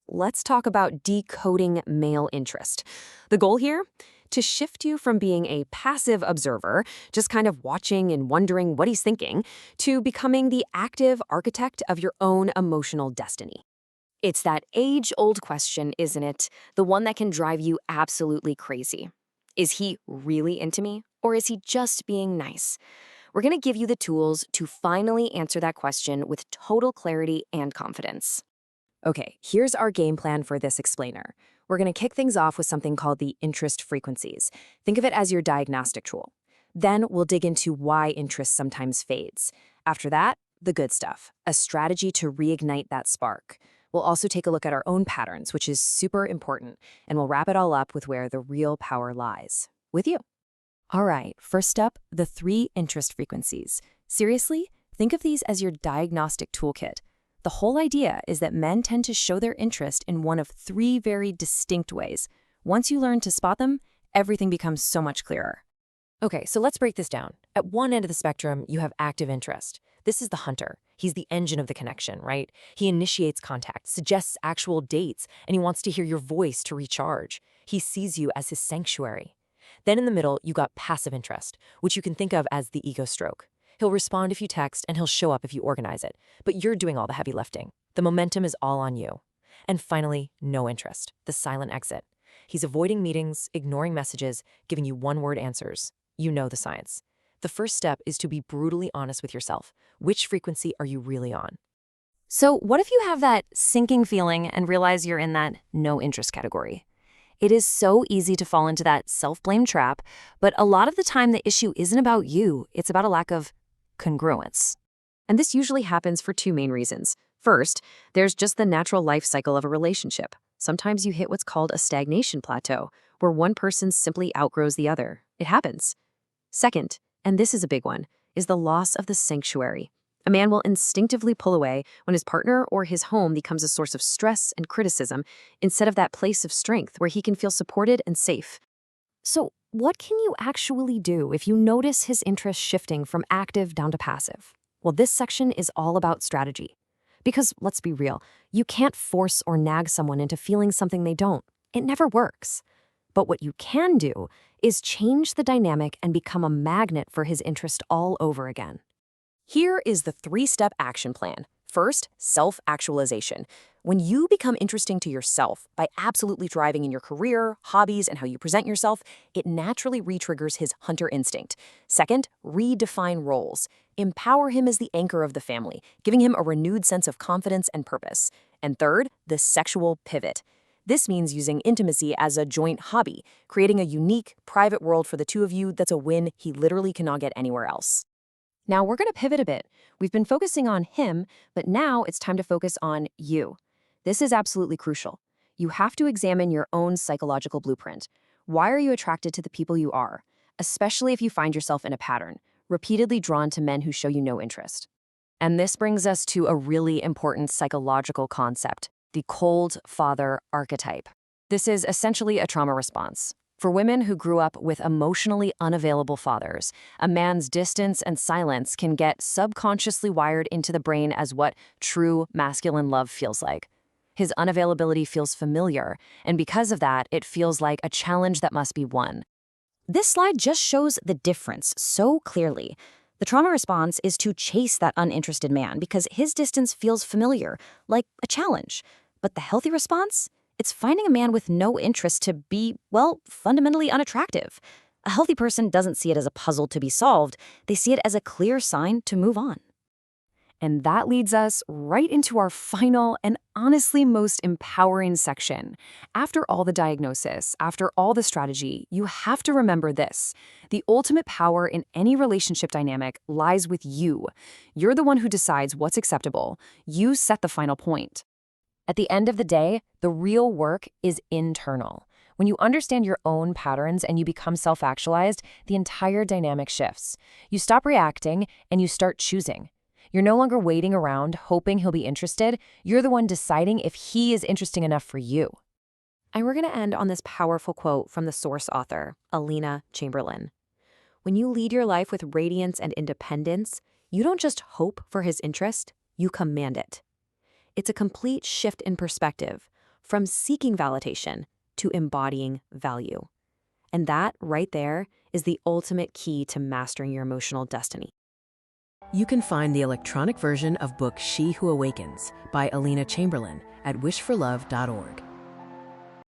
let's talk about decoding male interest. The goal here? To shift you from being a passive observer, just kind of watching and wondering what he's thinking, to becoming the active architect of your own emotional destiny. It's that age-old question, isn't it? The one that can drive you absolutely crazy. Is he really into me, or is he just being nice? We're going to give you the tools to finally answer that question with total clarity and confidence. Okay, here's our game plan for this explainer. We're going to kick things off with something called the interest frequencies. Think of it as your diagnostic tool. Then we'll dig into why interest sometimes fades. After that, the good stuff, a strategy to reignite that spark. We'll also take a look at our own patterns, which is super important, and we'll wrap it all up with where the real power lies, with you. All right, first up, the 3 interest frequencies. Seriously, think of these as your diagnostic toolkit. The whole idea is that men tend to show their interest in one of 3 very distinct ways. Once you learn to spot them, everything becomes so much clearer. Okay, so let's break this down. At one end of the spectrum, you have active interest. This is the hunter. He's the engine of the connection, right? He initiates contact, suggests actual dates, and he wants to hear your voice to recharge. He sees you as his sanctuary. Then in the middle, you got passive interest, which you can think of as the ego stroke. He'll respond if you text, and he'll show up if you organize it. But you're doing all the heavy lifting. The momentum is all on you. And finally, no interest, the silent exit. He's avoiding meetings, ignoring messages, giving you one-word answers. You know the science. The first step is to be brutally honest with yourself. Which frequency are you really on? So what if you have that sinking feeling and realize you're in that no interest category? It is so easy to fall into that self-blame trap, but a lot of the time the issue isn't about you, it's about a lack of congruence. And this usually happens for 2 main reasons. First, there's just the natural life cycle of a relationship. Sometimes you hit what's called a stagnation plateau, where one person simply outgrows the other. It happens. Second, and this is a big one, is the loss of the sanctuary. A man will instinctively pull away when his partner or his home becomes a source of stress and criticism instead of that place of strength where he can feel supported and safe. So, what can you actually do if you notice his interest shifting from active down to passive? Well, this section is all about strategy. Because, let's be real, you can't force or nag someone into feeling something they don't. It never works. But what you can do is change the dynamic and become a magnet for his interest all over again. Here is the 3-step action plan. First, self-actualization. When you become interesting to yourself by absolutely thriving in your career, hobbies, and how you present yourself, it naturally re-triggers his hunter instinct. Second, redefine roles. Empower him as the anchor of the family, giving him a renewed sense of confidence and purpose. And third, the sexual pivot. This means using intimacy as a joint hobby, creating a unique, private world for the 2 of you that's a win he literally cannot get anywhere else. Now we're going to pivot a bit. We've been focusing on him, but now it's time to focus on you. This is absolutely crucial. You have to examine your own psychological blueprint. Why are you attracted to the people you are, especially if you find yourself in a pattern, repeatedly drawn to men who show you no interest? And this brings us to a really important psychological concept, the cold father archetype. This is essentially a trauma response. For women who grew up with emotionally unavailable fathers, a man's distance and silence can get subconsciously wired into the brain as what true masculine love feels like. His unavailability feels familiar, and because of that, it feels like a challenge that must be won. This slide just shows the difference so clearly. The trauma response is to chase that uninterested man because his distance feels familiar, like a challenge. But the healthy response? It's finding a man with no interest to be, well, fundamentally unattractive. A healthy person doesn't see it as a puzzle to be solved. They see it as a clear sign to move on. And that leads us right into our final and honestly most empowering section. After all the diagnosis, after all the strategy, you have to remember this. The ultimate power in any relationship dynamic lies with you. You're the one who decides what's acceptable. You set the final point. At the end of the day, the real work is internal. When you understand your own patterns and you become self-actualized, the entire dynamic shifts. You stop reacting and you start choosing. You're no longer waiting around, hoping he'll be interested. You're the one deciding if he is interesting enough for you. And we're going to end on this powerful quote from the source author, Alina Chamberlain. When you lead your life with radiance and independence, you don't just hope for his interest, you command it. It's a complete shift in perspective, from seeking validation to embodying value. And that right there is the ultimate key to mastering your emotional destiny. You can find the electronic version of book She Who Awakens by Alina Chamberlain at wishforlove.org.